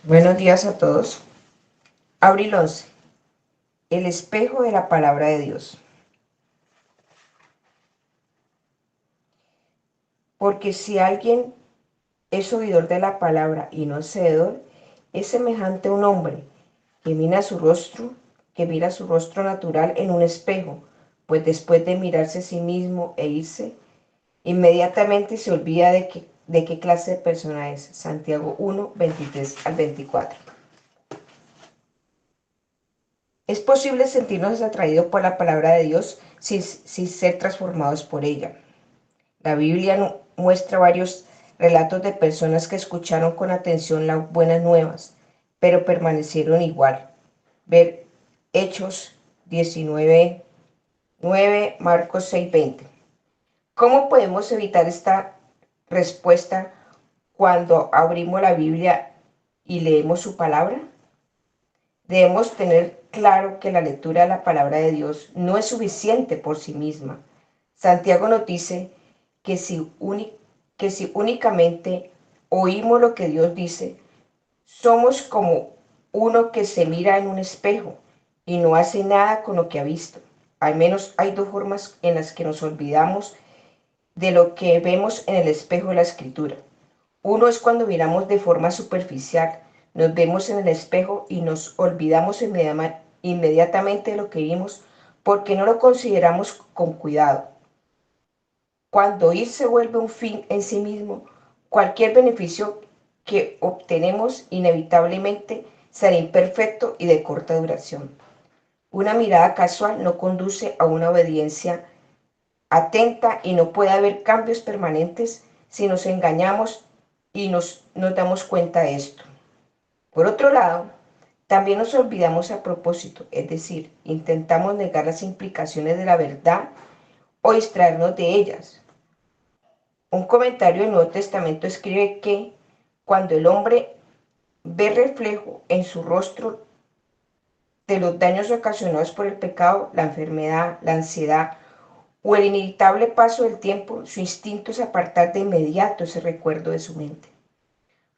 Buenos días a todos. Abril 11. El espejo de la palabra de Dios. Porque si alguien es oidor de la palabra y no hacedor, es semejante a un hombre que mira su rostro natural en un espejo, pues después de mirarse a sí mismo e irse, inmediatamente se olvida de qué clase de persona es. Santiago 1, 23 al 24. Es posible sentirnos atraídos por la palabra de Dios sin ser transformados por ella. La Biblia muestra varios relatos de personas que escucharon con atención las buenas nuevas, pero permanecieron igual. Ver Hechos 19, 9, Marcos 6, 20. ¿Cómo podemos evitar esta respuesta cuando abrimos la Biblia y leemos su palabra? Debemos tener claro que la lectura de la palabra de Dios no es suficiente por sí misma. Santiago nos dice que si únicamente oímos lo que Dios dice, somos como uno que se mira en un espejo y no hace nada con lo que ha visto. Al menos hay dos formas en las que nos olvidamos de lo que vemos en el espejo de la escritura. Uno es cuando miramos de forma superficial, nos vemos en el espejo y nos olvidamos inmediatamente de lo que vimos porque no lo consideramos con cuidado. Cuando ir se vuelve un fin en sí mismo, cualquier beneficio que obtenemos inevitablemente será imperfecto y de corta duración. Una mirada casual no conduce a una obediencia atenta y no puede haber cambios permanentes si nos engañamos y nos damos cuenta de esto. Por otro lado, también nos olvidamos a propósito, es decir, intentamos negar las implicaciones de la verdad o distraernos de ellas. Un comentario del Nuevo Testamento escribe que cuando el hombre ve reflejo en su rostro de los daños ocasionados por el pecado, la enfermedad, la ansiedad o el inevitable paso del tiempo, su instinto es apartar de inmediato ese recuerdo de su mente.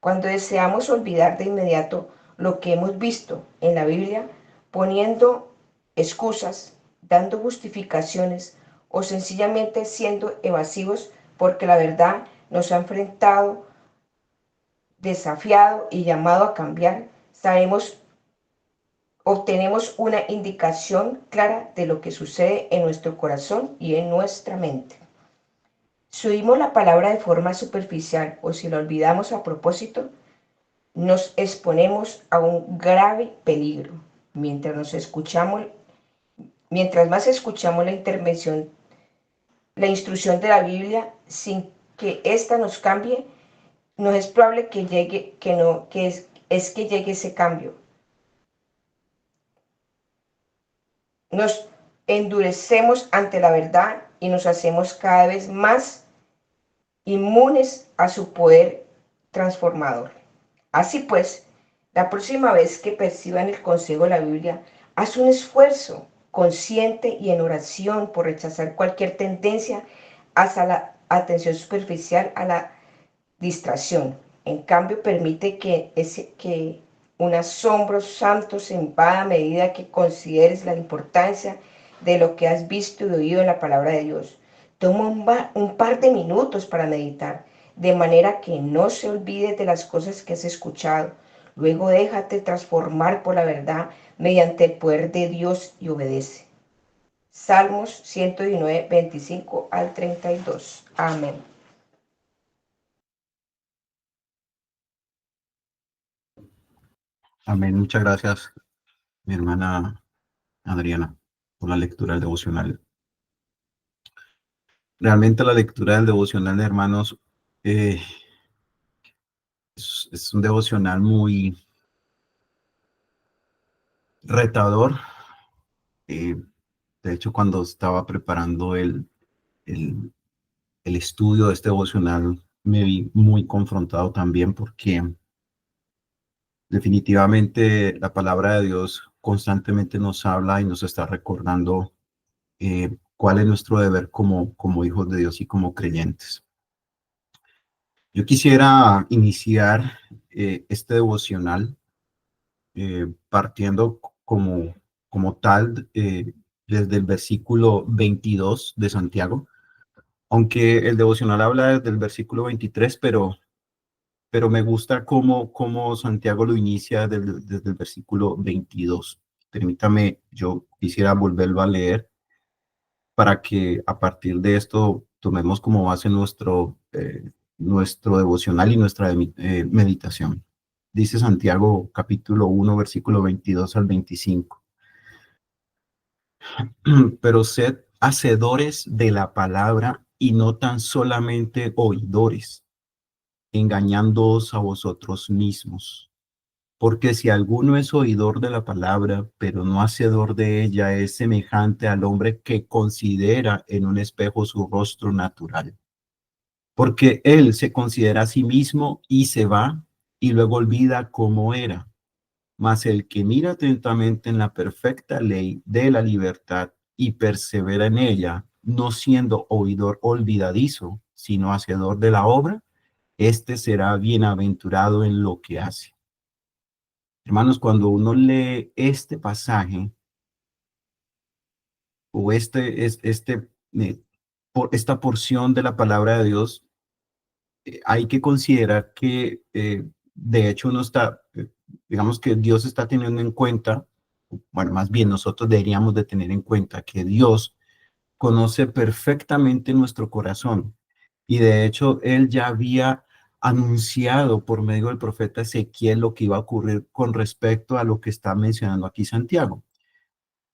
Cuando deseamos olvidar de inmediato lo que hemos visto en la Biblia, poniendo excusas, dando justificaciones o sencillamente siendo evasivos porque la verdad nos ha enfrentado, desafiado y llamado a cambiar, obtenemos una indicación clara de lo que sucede en nuestro corazón y en nuestra mente. Si oímos la palabra de forma superficial o si la olvidamos a propósito, nos exponemos a un grave peligro. Mientras más escuchamos la instrucción de la Biblia sin que ésta nos cambie, no es probable que llegue, que no, que es que llegue ese cambio. Nos endurecemos ante la verdad y nos hacemos cada vez más inmunes a su poder transformador. Así pues, la próxima vez que perciban el consejo de la Biblia, haz un esfuerzo consciente y en oración por rechazar cualquier tendencia hacia la atención superficial, a la distracción. En cambio, permite que un asombro santo se invada a medida que consideres la importancia de lo que has visto y oído en la palabra de Dios. Toma un par de minutos para meditar, de manera que no se olvide de las cosas que has escuchado. Luego déjate transformar por la verdad mediante el poder de Dios y obedece. Salmos 119, 25 al 32. Amén. Amén. Muchas gracias, mi hermana Adriana, por la lectura del devocional. Realmente la lectura del devocional, hermanos, es un devocional muy retador. De hecho, cuando estaba preparando el, el estudio de este devocional, me vi muy confrontado también porque definitivamente la palabra de Dios constantemente nos habla y nos está recordando cuál es nuestro deber como hijos de Dios y como creyentes. Yo quisiera iniciar este devocional partiendo como tal desde el versículo 22 de Santiago, aunque el devocional habla desde el versículo 23, pero me gusta cómo Santiago lo inicia desde el versículo 22. Permítame, yo quisiera volverlo a leer para que a partir de esto tomemos como base nuestro devocional y nuestra meditación. Dice Santiago capítulo 1, versículo 22 al 25. Pero sed hacedores de la palabra y no tan solamente oidores, engañándoos a vosotros mismos. Porque si alguno es oidor de la palabra, pero no hacedor de ella, es semejante al hombre que considera en un espejo su rostro natural. Porque él se considera a sí mismo y se va y luego olvida cómo era. Mas el que mira atentamente en la perfecta ley de la libertad y persevera en ella, no siendo oidor olvidadizo, sino hacedor de la obra, éste será bienaventurado en lo que hace. Hermanos, cuando uno lee este pasaje o esta porción de la palabra de Dios, hay que considerar que de hecho uno está, digamos que Dios está teniendo en cuenta, bueno, más bien nosotros deberíamos de tener en cuenta que Dios conoce perfectamente nuestro corazón y de hecho Él ya había anunciado por medio del profeta Ezequiel lo que iba a ocurrir con respecto a lo que está mencionando aquí Santiago.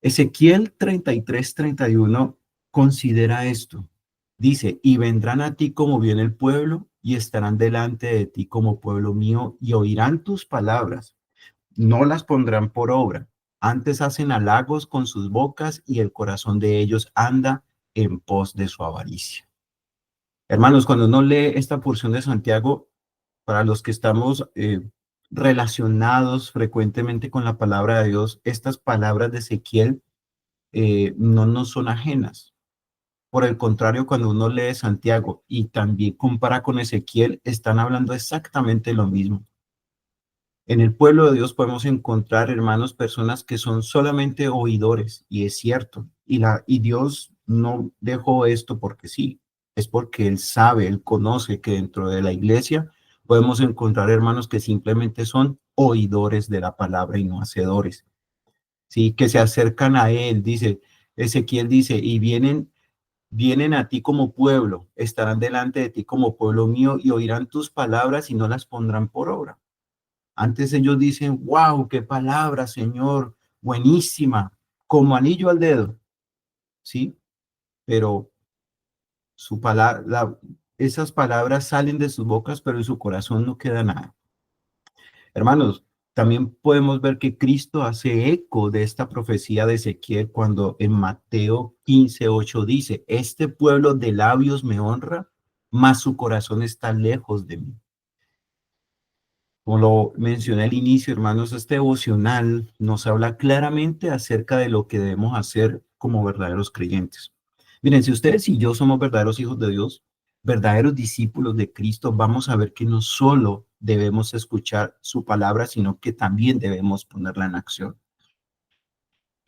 Ezequiel 33:31 considera esto. Dice, y vendrán a ti como viene el pueblo y estarán delante de ti como pueblo mío y oirán tus palabras. No las pondrán por obra. Antes hacen halagos con sus bocas y el corazón de ellos anda en pos de su avaricia. Hermanos, cuando uno lee esta porción de Santiago, para los que estamos relacionados frecuentemente con la palabra de Dios, estas palabras de Ezequiel no nos son ajenas. Por el contrario, cuando uno lee Santiago y también compara con Ezequiel, están hablando exactamente lo mismo. En el pueblo de Dios podemos encontrar, hermanos, personas que son solamente oidores, y es cierto, y Dios no dejó esto porque sí, es porque Él sabe, Él conoce que dentro de la iglesia podemos encontrar hermanos que simplemente son oidores de la palabra y no hacedores, sí, que se acercan a Él, dice, Ezequiel dice, y vienen a ti como pueblo, estarán delante de ti como pueblo mío y oirán tus palabras y no las pondrán por obra. Antes ellos dicen, wow, qué palabra, Señor, buenísima, como anillo al dedo, ¿sí? Pero esas palabras salen de sus bocas, pero en su corazón no queda nada. Hermanos, también podemos ver que Cristo hace eco de esta profecía de Ezequiel cuando en Mateo 15:8 dice, este pueblo de labios me honra, mas su corazón está lejos de mí. Como lo mencioné al inicio, hermanos, este devocional nos habla claramente acerca de lo que debemos hacer como verdaderos creyentes. Miren, si ustedes y yo somos verdaderos hijos de Dios, verdaderos discípulos de Cristo, vamos a ver que no solo debemos escuchar su palabra, sino que también debemos ponerla en acción.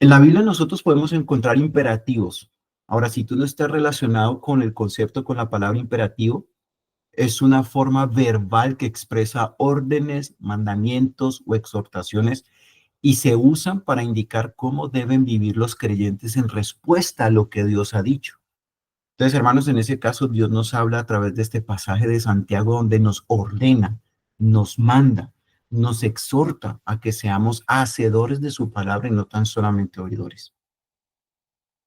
En la Biblia nosotros podemos encontrar imperativos. Ahora, si tú no estás relacionado con el concepto, con la palabra imperativo, es una forma verbal que expresa órdenes, mandamientos o exhortaciones y se usan para indicar cómo deben vivir los creyentes en respuesta a lo que Dios ha dicho. Entonces, hermanos, en ese caso, Dios nos habla a través de este pasaje de Santiago donde nos ordena, nos manda, nos exhorta a que seamos hacedores de su palabra y no tan solamente oidores.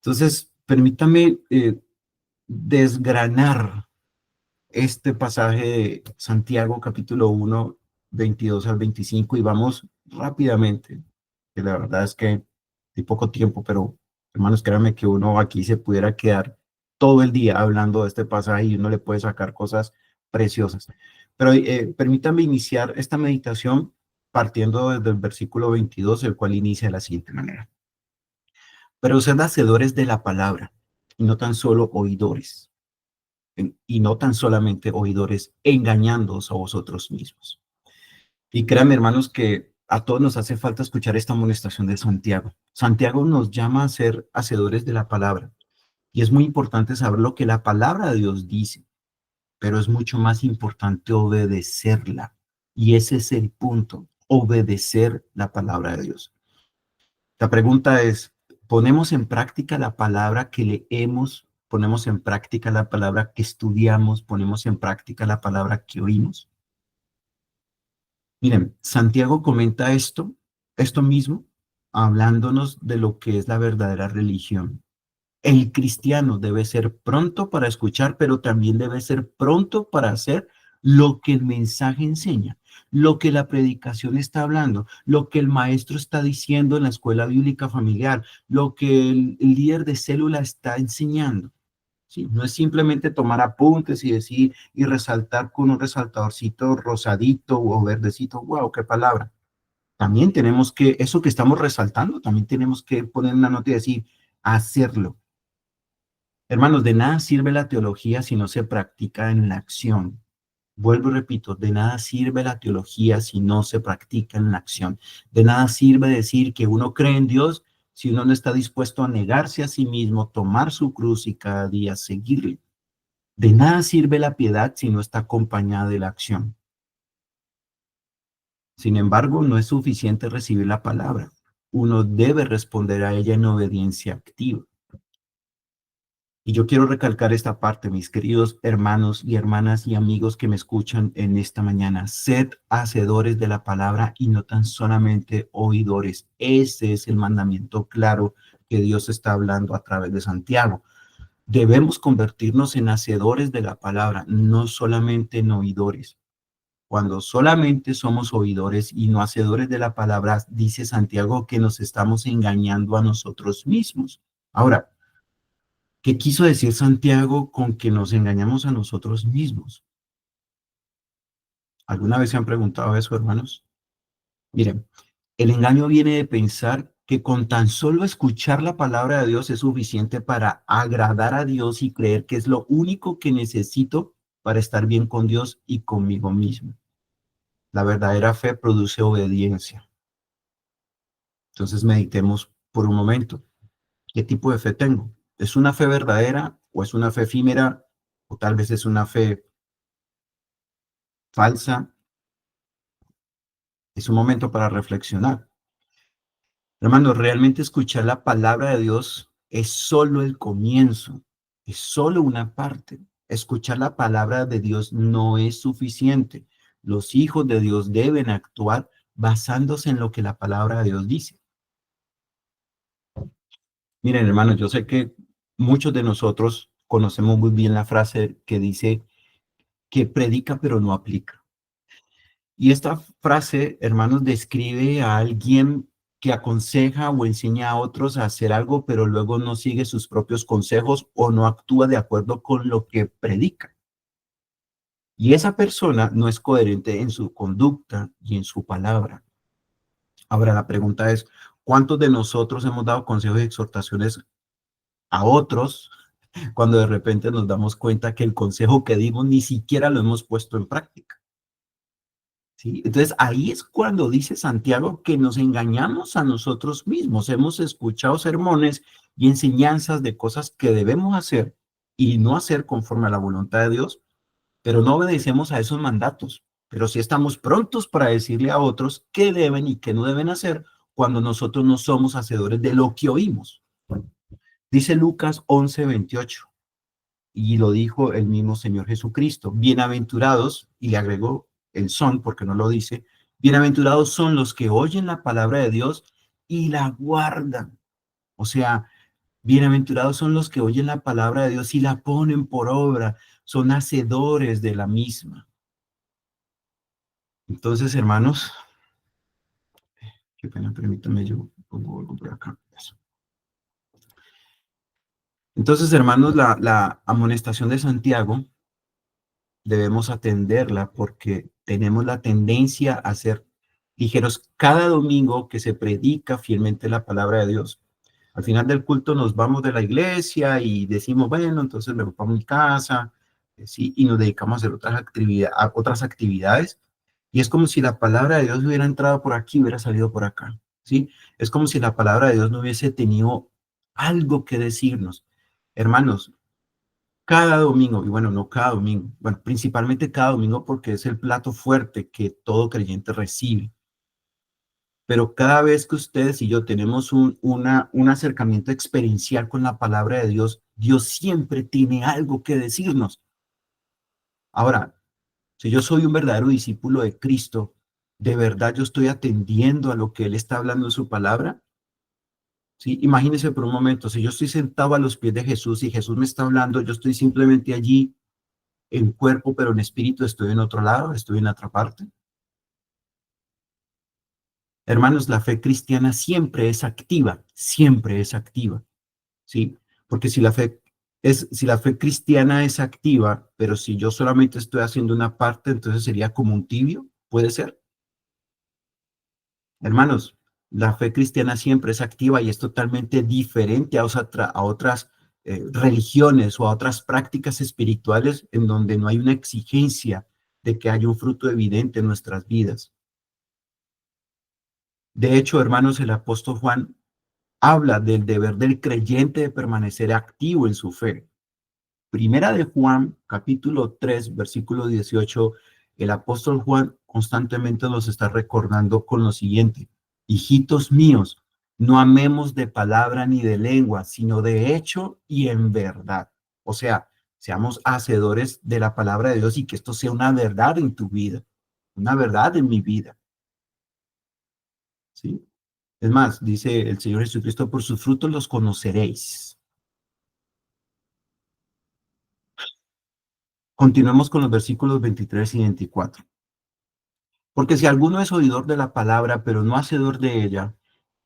Entonces, permítame desgranar este pasaje de Santiago capítulo 1, 22 al 25 y vamos rápidamente, que la verdad es que hay poco tiempo, pero hermanos, créanme que uno aquí se pudiera quedar todo el día hablando de este pasaje y uno le puede sacar cosas preciosas. Pero permítanme iniciar esta meditación partiendo desde el versículo 22, el cual inicia de la siguiente manera. Pero sed hacedores de la palabra y no tan solo oidores y no tan solamente oidores, engañándoos a vosotros mismos. Y créanme, hermanos, que a todos nos hace falta escuchar esta amonestación de Santiago. Santiago nos llama a ser hacedores de la palabra. Y es muy importante saber lo que la palabra de Dios dice, pero es mucho más importante obedecerla. Y ese es el punto, obedecer la palabra de Dios. La pregunta es, ¿ponemos en práctica la palabra que leemos? ¿Ponemos en práctica la palabra que estudiamos? ¿Ponemos en práctica la palabra que oímos? Miren, Santiago comenta esto mismo, hablándonos de lo que es la verdadera religión. El cristiano debe ser pronto para escuchar, pero también debe ser pronto para hacer lo que el mensaje enseña, lo que la predicación está hablando, lo que el maestro está diciendo en la escuela bíblica familiar, lo que el líder de célula está enseñando. Sí, no es simplemente tomar apuntes y decir y resaltar con un resaltadorcito rosadito o verdecito. ¡Wow! ¡Qué palabra! También tenemos que, eso que estamos resaltando, también tenemos que poner una nota y decir, hacerlo. Hermanos, de nada sirve la teología si no se practica en la acción. Vuelvo y repito, de nada sirve la teología si no se practica en la acción. De nada sirve decir que uno cree en Dios si uno no está dispuesto a negarse a sí mismo, tomar su cruz y cada día seguirle. De nada sirve la piedad si no está acompañada de la acción. Sin embargo, no es suficiente recibir la palabra. Uno debe responder a ella en obediencia activa. Y yo quiero recalcar esta parte, mis queridos hermanos y hermanas y amigos que me escuchan en esta mañana. Sed hacedores de la palabra y no tan solamente oidores. Ese es el mandamiento claro que Dios está hablando a través de Santiago. Debemos convertirnos en hacedores de la palabra, no solamente en oidores. Cuando solamente somos oidores y no hacedores de la palabra, dice Santiago que nos estamos engañando a nosotros mismos. Ahora, ¿qué quiso decir Santiago con que nos engañamos a nosotros mismos? ¿Alguna vez se han preguntado eso, hermanos? Miren, el engaño viene de pensar que con tan solo escuchar la palabra de Dios es suficiente para agradar a Dios y creer que es lo único que necesito para estar bien con Dios y conmigo mismo. La verdadera fe produce obediencia. Entonces meditemos por un momento. ¿Qué tipo de fe tengo? ¿Es una fe verdadera o es una fe efímera o tal vez es una fe falsa? Es un momento para reflexionar. Hermanos, realmente escuchar la palabra de Dios es solo el comienzo, es solo una parte. Escuchar la palabra de Dios no es suficiente. Los hijos de Dios deben actuar basándose en lo que la palabra de Dios dice. Miren, hermanos, yo sé que muchos de nosotros conocemos muy bien la frase que dice que predica pero no aplica. Y esta frase, hermanos, describe a alguien que aconseja o enseña a otros a hacer algo, pero luego no sigue sus propios consejos o no actúa de acuerdo con lo que predica. Y esa persona no es coherente en su conducta y en su palabra. Ahora, la pregunta es, ¿cuántos de nosotros hemos dado consejos y exhortaciones a otros cuando de repente nos damos cuenta que el consejo que dimos ni siquiera lo hemos puesto en práctica? ¿Sí? Entonces ahí es cuando dice Santiago que nos engañamos a nosotros mismos. Hemos escuchado sermones y enseñanzas de cosas que debemos hacer y no hacer conforme a la voluntad de Dios, pero no obedecemos a esos mandatos. Pero sí estamos prontos para decirle a otros qué deben y qué no deben hacer cuando nosotros no somos hacedores de lo que oímos. Dice Lucas 11:28. Y lo dijo el mismo Señor Jesucristo. Bienaventurados, y le agregó el son, porque no lo dice, bienaventurados son los que oyen la palabra de Dios y la guardan. O sea, bienaventurados son los que oyen la palabra de Dios y la ponen por obra, son hacedores de la misma. Entonces, hermanos, qué pena, permítanme, yo pongo algo por acá. Eso. Entonces, hermanos, la amonestación de Santiago debemos atenderla porque tenemos la tendencia a ser ligeros cada domingo que se predica fielmente la palabra de Dios. Al final del culto nos vamos de la iglesia y decimos, bueno, entonces me voy para mi casa, sí, y nos dedicamos a hacer otras actividades Y es como si la palabra de Dios hubiera entrado por aquí, hubiera salido por acá, ¿sí? Es como si la palabra de Dios no hubiese tenido algo que decirnos. Hermanos, cada domingo, y bueno, no cada domingo, bueno, principalmente cada domingo porque es el plato fuerte que todo creyente recibe. Pero cada vez que ustedes y yo tenemos un acercamiento experiencial con la palabra de Dios, Dios siempre tiene algo que decirnos. Ahora, si yo soy un verdadero discípulo de Cristo, ¿de verdad yo estoy atendiendo a lo que Él está hablando en su palabra? ¿Sí? Imagínense por un momento, si yo estoy sentado a los pies de Jesús y Jesús me está hablando, yo estoy simplemente allí en cuerpo, pero en espíritu estoy en otro lado, estoy en otra parte. Hermanos, la fe cristiana siempre es activa, ¿sí? Porque si la fe cristiana es activa, pero si yo solamente estoy haciendo una parte, entonces sería como un tibio, ¿puede ser? Hermanos, la fe cristiana siempre es activa y es totalmente diferente a otras religiones o a otras prácticas espirituales en donde no hay una exigencia de que haya un fruto evidente en nuestras vidas. De hecho, hermanos, el apóstol Juan habla del deber del creyente de permanecer activo en su fe. Primera de Juan, capítulo 3, versículo 18, el apóstol Juan constantemente nos está recordando con lo siguiente: hijitos míos, no amemos de palabra ni de lengua, sino de hecho y en verdad. O sea, seamos hacedores de la palabra de Dios y que esto sea una verdad en tu vida, una verdad en mi vida, ¿sí? Es más, dice el Señor Jesucristo, por sus frutos los conoceréis. Continuemos con los versículos 23 y 24. Porque si alguno es oidor de la palabra, pero no hacedor de ella,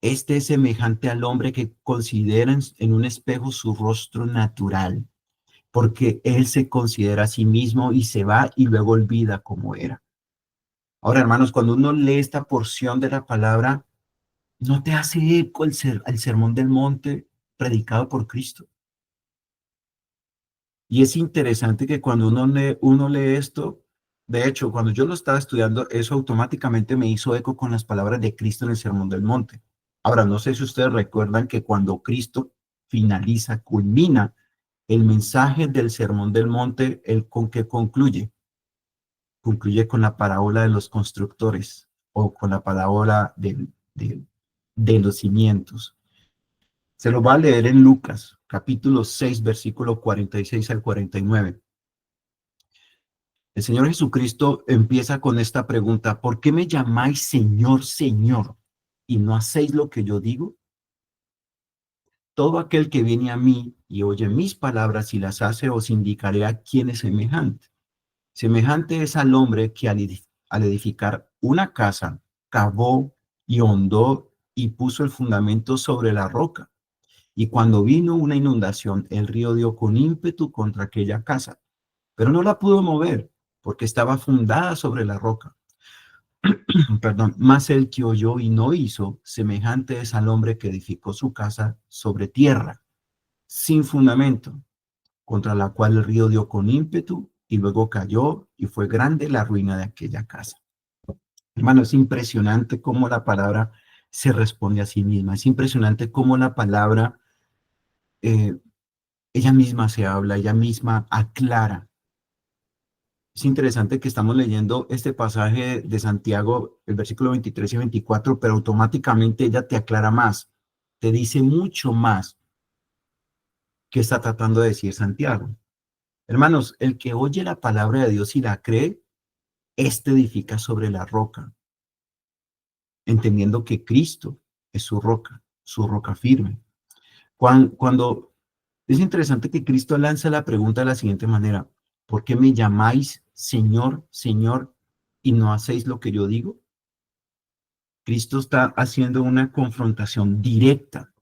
este es semejante al hombre que considera en un espejo su rostro natural, porque él se considera a sí mismo y se va y luego olvida cómo era. Ahora, hermanos, cuando uno lee esta porción de la palabra, ¿no te hace eco el sermón del monte predicado por Cristo? Y es interesante que cuando uno lee esto, de hecho, cuando yo lo estaba estudiando, eso automáticamente me hizo eco con las palabras de Cristo en el Sermón del Monte. Ahora, no sé si ustedes recuerdan que cuando Cristo finaliza, culmina el mensaje del Sermón del Monte, ¿el con qué concluye? Concluye con la parábola de los constructores o con la parábola de los cimientos. Se lo va a leer en Lucas, capítulo 6, versículo 46 al 49. El Señor Jesucristo empieza con esta pregunta: ¿por qué me llamáis Señor, Señor, y no hacéis lo que yo digo? Todo aquel que viene a mí y oye mis palabras y las hace, os indicaré a quién es semejante. Semejante es al hombre que al edificar una casa, cavó y hondó y puso el fundamento sobre la roca. Y cuando vino una inundación, el río dio con ímpetu contra aquella casa, pero no la pudo mover porque estaba fundada sobre la roca. Perdón, más el que oyó y no hizo, semejante es al hombre que edificó su casa sobre tierra, sin fundamento, contra la cual el río dio con ímpetu y luego cayó y fue grande la ruina de aquella casa. Hermano, es impresionante cómo la palabra se responde a sí misma. Es impresionante cómo la palabra, eh, ella misma se habla, ella misma aclara. Es interesante que estamos leyendo este pasaje de Santiago, el versículo 23 y 24, pero automáticamente ella te aclara más, te dice mucho más que está tratando de decir Santiago. Hermanos, el que oye la palabra de Dios y la cree, este edifica sobre la roca, entendiendo que Cristo es su roca firme. Cuando es interesante que Cristo lanza la pregunta de la siguiente manera: ¿por qué me llamáis Señor, Señor, y no hacéis lo que yo digo? Cristo está haciendo una confrontación directa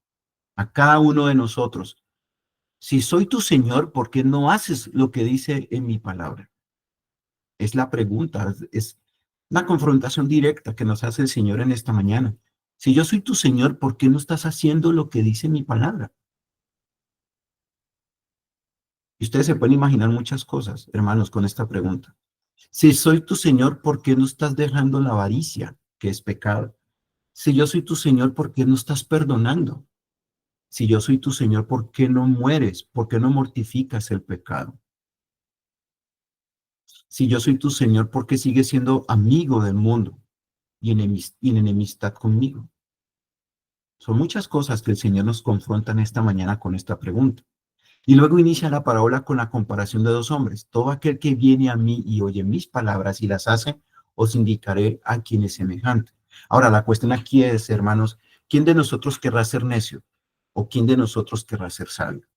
a cada uno de nosotros. Si soy tu Señor, ¿por qué no haces lo que dice en mi palabra? Es la pregunta, es la confrontación directa que nos hace el Señor en esta mañana. Si yo soy tu Señor, ¿por qué no estás haciendo lo que dice mi palabra? Y ustedes se pueden imaginar muchas cosas, hermanos, con esta pregunta. Si soy tu Señor, ¿por qué no estás dejando la avaricia, que es pecado? Si yo soy tu Señor, ¿por qué no estás perdonando? Si yo soy tu Señor, ¿por qué no mueres? ¿Por qué no mortificas el pecado? Si yo soy tu Señor, ¿por qué sigues siendo amigo del mundo y en enemistad conmigo? Son muchas cosas que el Señor nos confronta en esta mañana con esta pregunta. Y luego inicia la parábola con la comparación de dos hombres. Todo aquel que viene a mí y oye mis palabras y las hace, os indicaré a quién es semejante. Ahora, la cuestión aquí es, hermanos, ¿quién de nosotros querrá ser necio? ¿O quién de nosotros querrá ser sabio?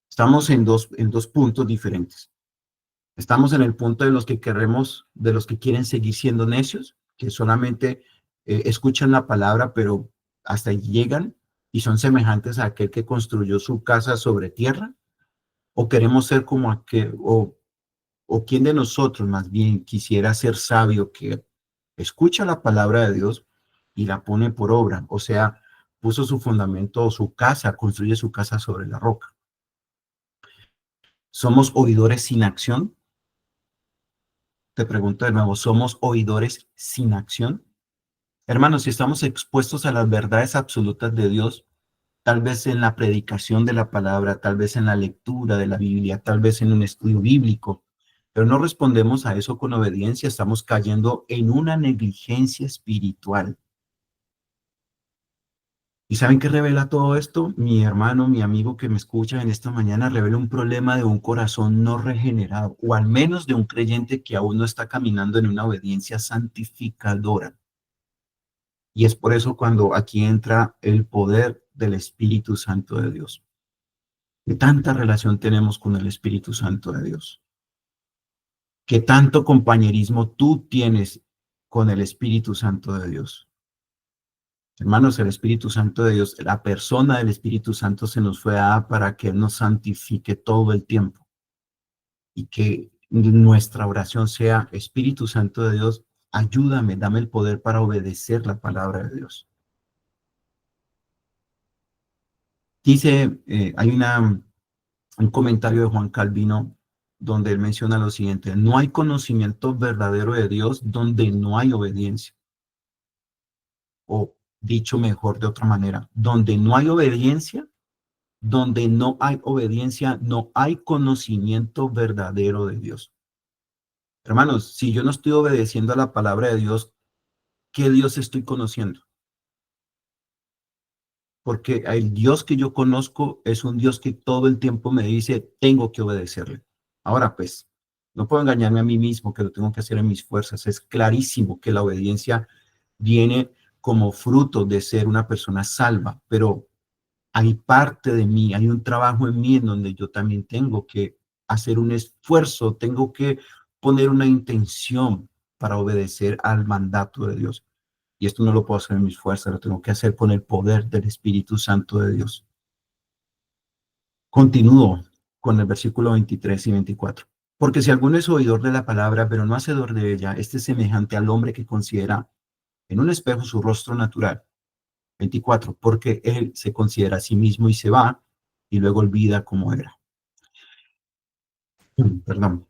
Estamos en dos puntos diferentes. Estamos en el punto de los que queremos, de los que quieren seguir siendo necios, que solamente escuchan la palabra, pero hasta ahí llegan y son semejantes a aquel que construyó su casa sobre tierra. O queremos ser como aquel, o quién de nosotros más bien quisiera ser sabio que escucha la palabra de Dios y la pone por obra, o sea, puso su fundamento o su casa, construye su casa sobre la roca. ¿Somos oidores sin acción? Te pregunto de nuevo, ¿somos oidores sin acción? Hermanos, si estamos expuestos a las verdades absolutas de Dios, tal vez en la predicación de la palabra, tal vez en la lectura de la Biblia, tal vez en un estudio bíblico, pero no respondemos a eso con obediencia, estamos cayendo en una negligencia espiritual. ¿Y saben qué revela todo esto? Mi hermano, mi amigo que me escucha en esta mañana, revela un problema de un corazón no regenerado, o al menos de un creyente que aún no está caminando en una obediencia santificadora. Y es por eso cuando aquí entra el poder del Espíritu Santo de Dios. ¿Qué tanta relación tenemos con el Espíritu Santo de Dios? ¿Qué tanto compañerismo tú tienes con el Espíritu Santo de Dios? Hermanos, el Espíritu Santo de Dios, la persona del Espíritu Santo se nos fue dada para que Él nos santifique todo el tiempo y que nuestra oración sea, Espíritu Santo de Dios, ayúdame, dame el poder para obedecer la palabra de Dios. Dice, un comentario de Juan Calvino donde él menciona lo siguiente: no hay conocimiento verdadero de Dios donde no hay obediencia. O dicho mejor de otra manera, donde no hay obediencia, no hay conocimiento verdadero de Dios. Hermanos, si yo no estoy obedeciendo a la palabra de Dios, ¿qué Dios estoy conociendo? Porque el Dios que yo conozco es un Dios que todo el tiempo me dice, tengo que obedecerle. Ahora pues, no puedo engañarme a mí mismo que lo tengo que hacer en mis fuerzas. Es clarísimo que la obediencia viene como fruto de ser una persona salva, pero hay parte de mí, hay un trabajo en mí en donde yo también tengo que hacer un esfuerzo, tengo que poner una intención para obedecer al mandato de Dios. Y esto no lo puedo hacer en mis fuerzas, lo tengo que hacer con el poder del Espíritu Santo de Dios. Continúo con el versículo 23 y 24. Porque si alguno es oidor de la palabra, pero no hacedor de ella, este es semejante al hombre que considera en un espejo su rostro natural. 24. Porque él se considera a sí mismo y se va, y luego olvida cómo era. Perdón.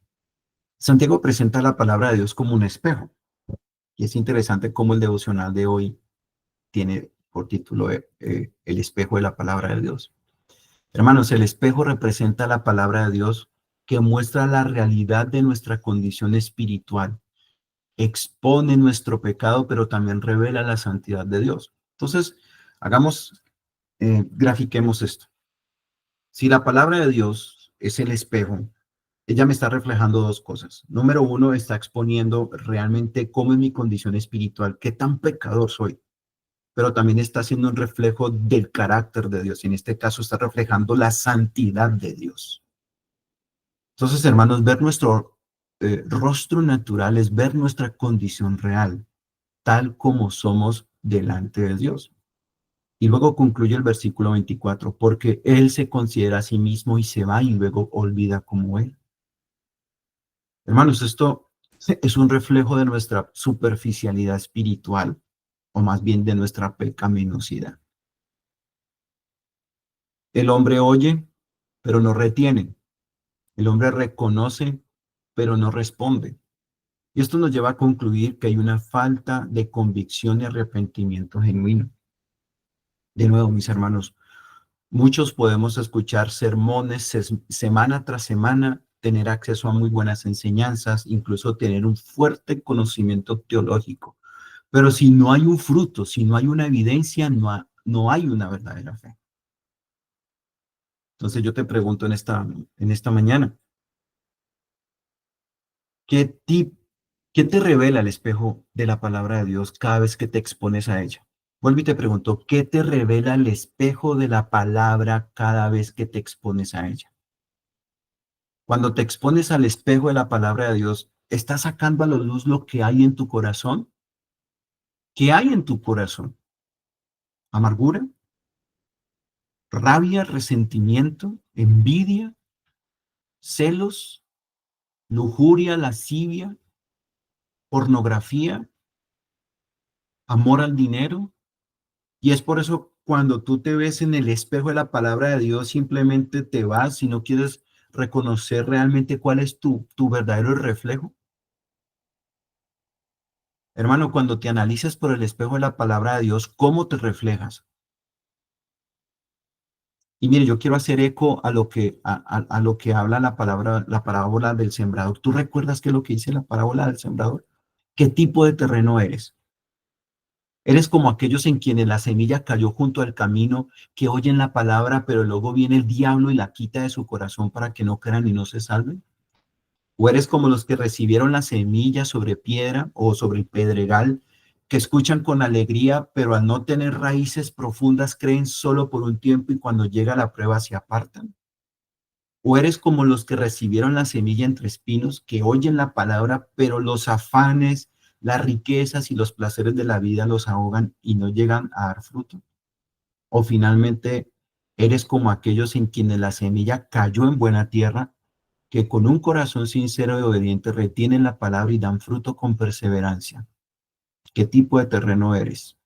Santiago presenta la palabra de Dios como un espejo. Y es interesante cómo el devocional de hoy tiene por título El espejo de la palabra de Dios. Hermanos, el espejo representa la palabra de Dios que muestra la realidad de nuestra condición espiritual, expone nuestro pecado, pero también revela la santidad de Dios. Entonces, grafiquemos esto. Si la palabra de Dios es el espejo, ella me está reflejando dos cosas. Número uno, está exponiendo realmente cómo es mi condición espiritual, qué tan pecador soy, pero también está haciendo un reflejo del carácter de Dios. Y en este caso está reflejando la santidad de Dios. Entonces, hermanos, ver nuestro rostro natural es ver nuestra condición real, tal como somos delante de Dios. Y luego concluye el versículo 24, porque Él se considera a sí mismo y se va y luego olvida como Él. Hermanos, esto es un reflejo de nuestra superficialidad espiritual, o más bien de nuestra pecaminosidad. El hombre oye, pero no retiene. El hombre reconoce, pero no responde. Y esto nos lleva a concluir que hay una falta de convicción y arrepentimiento genuino. De nuevo, mis hermanos, muchos podemos escuchar sermones semana tras semana, tener acceso a muy buenas enseñanzas, incluso tener un fuerte conocimiento teológico. Pero si no hay un fruto, si no hay una evidencia, no hay una verdadera fe. Entonces yo te pregunto en esta mañana, ¿qué, tip, ¿qué te revela el espejo de la palabra de Dios cada vez que te expones a ella? Vuelvo y te pregunto, ¿qué te revela el espejo de la palabra cada vez que te expones a ella? Cuando te expones al espejo de la palabra de Dios, ¿estás sacando a la luz lo que hay en tu corazón? ¿Qué hay en tu corazón? ¿Amargura? ¿Rabia? ¿Resentimiento? ¿Envidia? ¿Celos? ¿Lujuria? ¿Lascivia? ¿Pornografía? ¿Amor al dinero? Y es por eso cuando tú te ves en el espejo de la palabra de Dios, simplemente te vas y no quieres reconocer realmente cuál es tu verdadero reflejo. Hermano, cuando te analices por el espejo de la palabra de Dios, ¿cómo te reflejas? Y mire, yo quiero hacer eco a lo que habla la palabra, la parábola del sembrador. ¿Tú recuerdas qué es lo que dice la parábola del sembrador? ¿Qué tipo de terreno eres? Eres como aquellos en quienes la semilla cayó junto al camino, que oyen la palabra, pero luego viene el diablo y la quita de su corazón para que no crean y no se salven. O eres como los que recibieron la semilla sobre piedra o sobre el pedregal, que escuchan con alegría, pero al no tener raíces profundas creen solo por un tiempo y cuando llega la prueba se apartan. O eres como los que recibieron la semilla entre espinos, que oyen la palabra, pero los afanes, las riquezas y los placeres de la vida los ahogan y no llegan a dar fruto. O finalmente, eres como aquellos en quienes la semilla cayó en buena tierra, que con un corazón sincero y obediente retienen la palabra y dan fruto con perseverancia. ¿Qué tipo de terreno eres?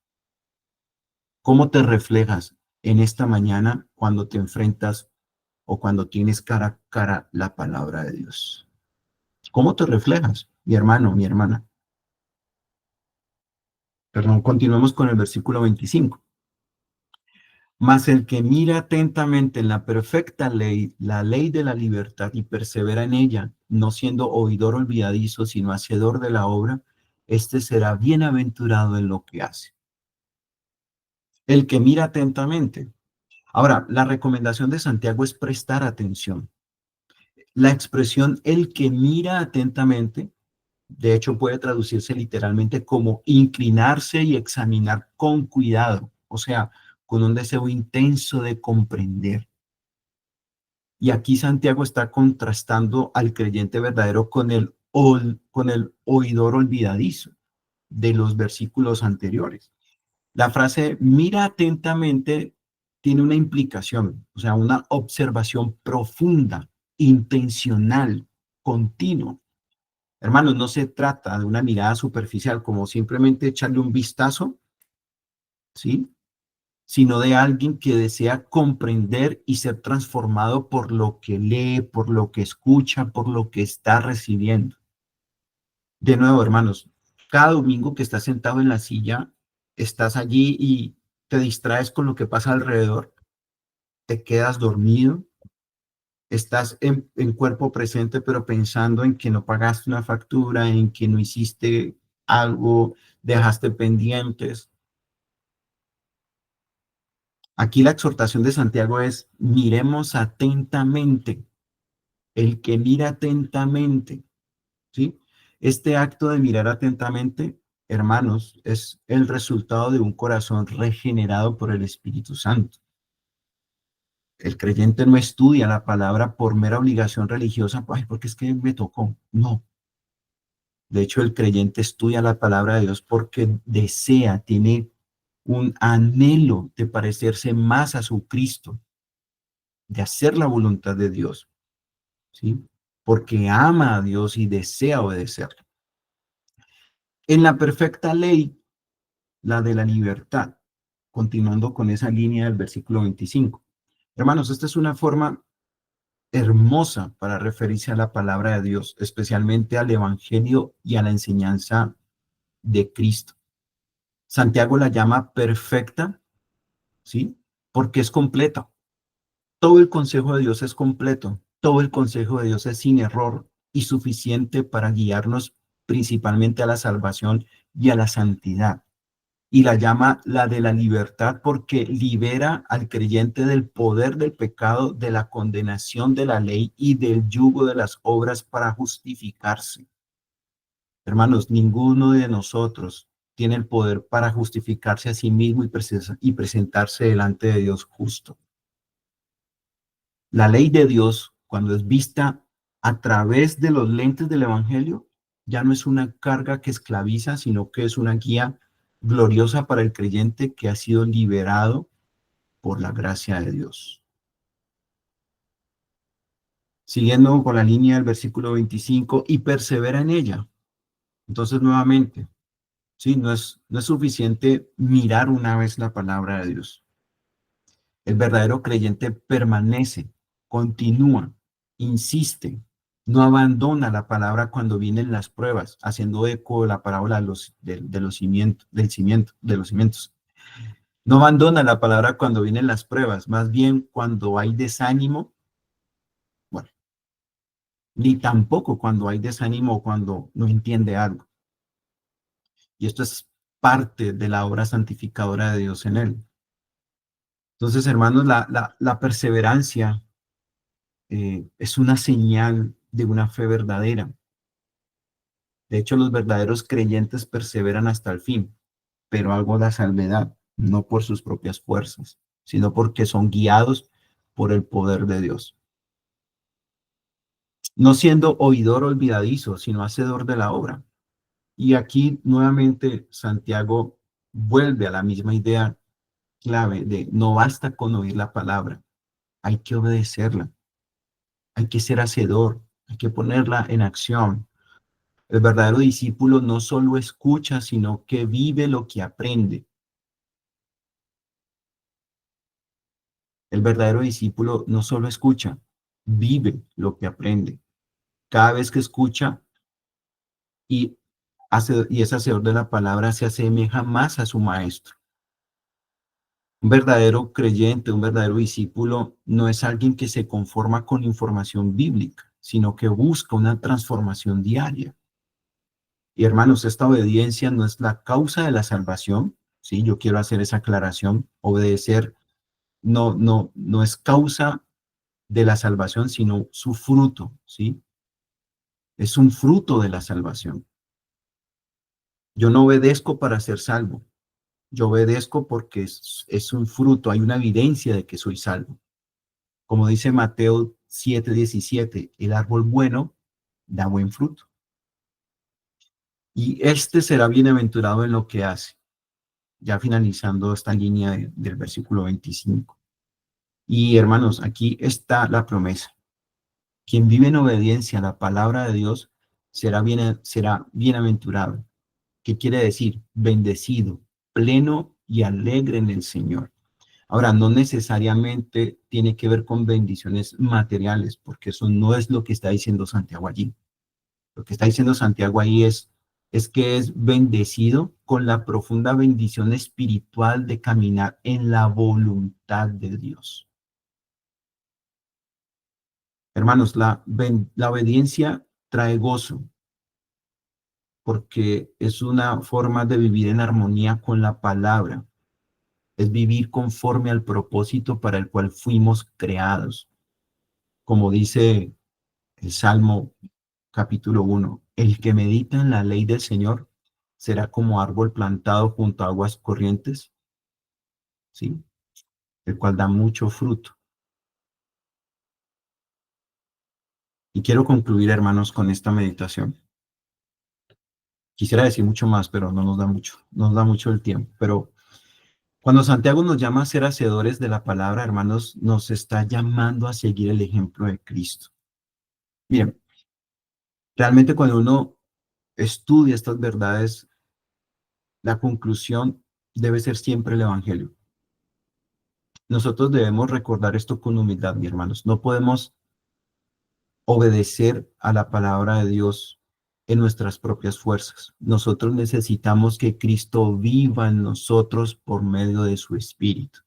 ¿Cómo te reflejas en esta mañana cuando te enfrentas o cuando tienes cara a cara la palabra de Dios? ¿Cómo te reflejas, mi hermano, mi hermana? Perdón, continuemos con el versículo 25. Mas el que mira atentamente en la perfecta ley, la ley de la libertad, y persevera en ella, no siendo oidor olvidadizo, sino hacedor de la obra, este será bienaventurado en lo que hace. El que mira atentamente. Ahora, la recomendación de Santiago es prestar atención. La expresión el que mira atentamente, de hecho, puede traducirse literalmente como inclinarse y examinar con cuidado, o sea, con un deseo intenso de comprender. Y aquí Santiago está contrastando al creyente verdadero con el oidor olvidadizo de los versículos anteriores. La frase mira atentamente tiene una implicación, o sea, una observación profunda, intencional, continua. Hermanos, no se trata de una mirada superficial, como simplemente echarle un vistazo, ¿sí? Sino de alguien que desea comprender y ser transformado por lo que lee, por lo que escucha, por lo que está recibiendo. De nuevo, hermanos, cada domingo que estás sentado en la silla, estás allí y te distraes con lo que pasa alrededor, te quedas dormido, estás en cuerpo presente, pero pensando en que no pagaste una factura, en que no hiciste algo, dejaste pendientes. Aquí la exhortación de Santiago es, miremos atentamente, el que mira atentamente, ¿sí? Este acto de mirar atentamente, hermanos, es el resultado de un corazón regenerado por el Espíritu Santo. El creyente no estudia la palabra por mera obligación religiosa, ay, porque es que me tocó. No. De hecho, el creyente estudia la palabra de Dios porque desea, tiene un anhelo de parecerse más a su Cristo, de hacer la voluntad de Dios, ¿sí? Porque ama a Dios y desea obedecerle. En la perfecta ley, la de la libertad, continuando con esa línea del versículo 25. Hermanos, esta es una forma hermosa para referirse a la palabra de Dios, especialmente al Evangelio y a la enseñanza de Cristo. Santiago la llama perfecta, ¿sí? Porque es completa. Todo el consejo de Dios es completo. Todo el consejo de Dios es sin error y suficiente para guiarnos principalmente a la salvación y a la santidad. Y la llama la de la libertad porque libera al creyente del poder del pecado, de la condenación de la ley y del yugo de las obras para justificarse. Hermanos, ninguno de nosotros tiene el poder para justificarse a sí mismo y presentarse delante de Dios justo. La ley de Dios, cuando es vista a través de los lentes del Evangelio, ya no es una carga que esclaviza, sino que es una guía gloriosa para el creyente que ha sido liberado por la gracia de Dios. Siguiendo con la línea del versículo 25, y persevera en ella. Entonces, nuevamente, sí, no es suficiente mirar una vez la palabra de Dios. El verdadero creyente permanece, continúa, insiste, no abandona la palabra cuando vienen las pruebas, haciendo eco de la parábola de los cimientos, de los cimientos. No abandona la palabra cuando vienen las pruebas, más bien cuando hay desánimo, bueno, ni tampoco cuando hay desánimo o cuando no entiende algo. Y esto es parte de la obra santificadora de Dios en él. Entonces, hermanos, la perseverancia es una señal de una fe verdadera. De hecho, los verdaderos creyentes perseveran hasta el fin, pero algo da salvedad, no por sus propias fuerzas, sino porque son guiados por el poder de Dios. No siendo oidor olvidadizo, sino hacedor de la obra. Y aquí nuevamente Santiago vuelve a la misma idea clave de no basta con oír la palabra, hay que obedecerla, hay que ser hacedor, hay que ponerla en acción. El verdadero discípulo no solo escucha, sino que vive lo que aprende. El verdadero discípulo no solo escucha, vive lo que aprende. Cada vez que escucha y, y es hacedor de la palabra, se asemeja más a su maestro. Un verdadero creyente, un verdadero discípulo, no es alguien que se conforma con información bíblica, sino que busca una transformación diaria. Y hermanos, esta obediencia no es la causa de la salvación, ¿sí? Yo quiero hacer esa aclaración. Obedecer no es causa de la salvación, sino su fruto, ¿sí? Es un fruto de la salvación. Yo no obedezco para ser salvo. Yo obedezco porque es un fruto, hay una evidencia de que soy salvo. Como dice Mateo 7:17, el árbol bueno da buen fruto. Y este será bienaventurado en lo que hace. Ya finalizando esta línea del versículo 25. Y hermanos, aquí está la promesa. Quien vive en obediencia a la palabra de Dios será bienaventurado. ¿Qué quiere decir? Bendecido, pleno y alegre en el Señor. Ahora, no necesariamente tiene que ver con bendiciones materiales, porque eso no es lo que está diciendo Santiago allí. Lo que está diciendo Santiago ahí es que es bendecido con la profunda bendición espiritual de caminar en la voluntad de Dios. Hermanos, la obediencia trae gozo, porque es una forma de vivir en armonía con la palabra, es vivir conforme al propósito para el cual fuimos creados. Como dice el Salmo capítulo 1, el que medita en la ley del Señor será como árbol plantado junto a aguas corrientes, ¿sí? El cual da mucho fruto. Y quiero concluir, hermanos, con esta meditación. Quisiera decir mucho más, pero no nos da mucho el tiempo. Pero cuando Santiago nos llama a ser hacedores de la palabra, hermanos, nos está llamando a seguir el ejemplo de Cristo. Miren, realmente cuando uno estudia estas verdades, la conclusión debe ser siempre el Evangelio. Nosotros debemos recordar esto con humildad, mis hermanos. No podemos obedecer a la palabra de Dios en nuestras propias fuerzas. Nosotros necesitamos que Cristo viva en nosotros por medio de su Espíritu.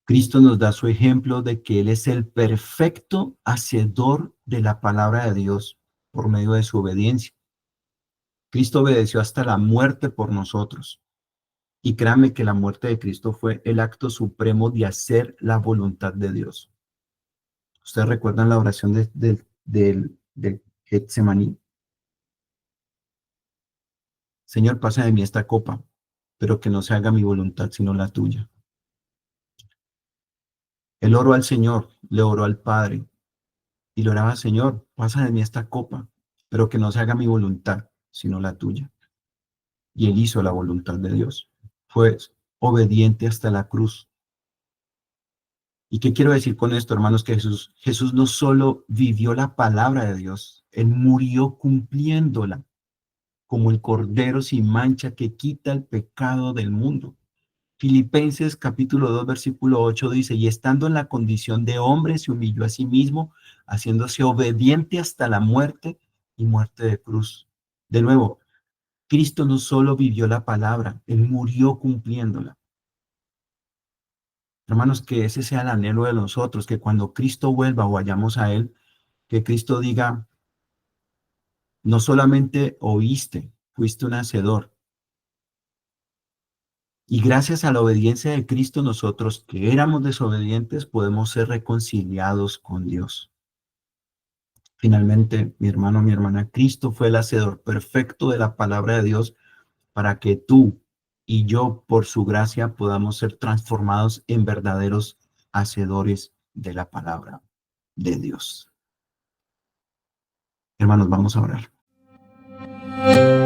Cristo nos da su ejemplo de que Él es el perfecto hacedor de la palabra de Dios por medio de su obediencia. Cristo obedeció hasta la muerte por nosotros. Y créanme que la muerte de Cristo fue el acto supremo de hacer la voluntad de Dios. ¿Ustedes recuerdan la oración del Getsemaní? Señor, pasa de mí esta copa, pero que no se haga mi voluntad sino la tuya. Él oró al Señor, le oró al Padre y le oraba, Señor, pasa de mí esta copa, pero que no se haga mi voluntad sino la tuya. Y él hizo la voluntad de Dios. Fue obediente hasta la cruz. ¿Y qué quiero decir con esto, hermanos? Que Jesús no solo vivió la palabra de Dios, él murió cumpliéndola, como el cordero sin mancha que quita el pecado del mundo. Filipenses capítulo 2, versículo 8 dice, y estando en la condición de hombre, se humilló a sí mismo, haciéndose obediente hasta la muerte y muerte de cruz. De nuevo, Cristo no solo vivió la palabra, él murió cumpliéndola. Hermanos, que ese sea el anhelo de nosotros, que cuando Cristo vuelva o vayamos a él, que Cristo diga, no solamente oíste, fuiste un hacedor. Y gracias a la obediencia de Cristo, nosotros que éramos desobedientes podemos ser reconciliados con Dios. Finalmente, mi hermano, mi hermana, Cristo fue el hacedor perfecto de la palabra de Dios para que tú y yo, por su gracia, podamos ser transformados en verdaderos hacedores de la palabra de Dios. Hermanos, vamos a orar.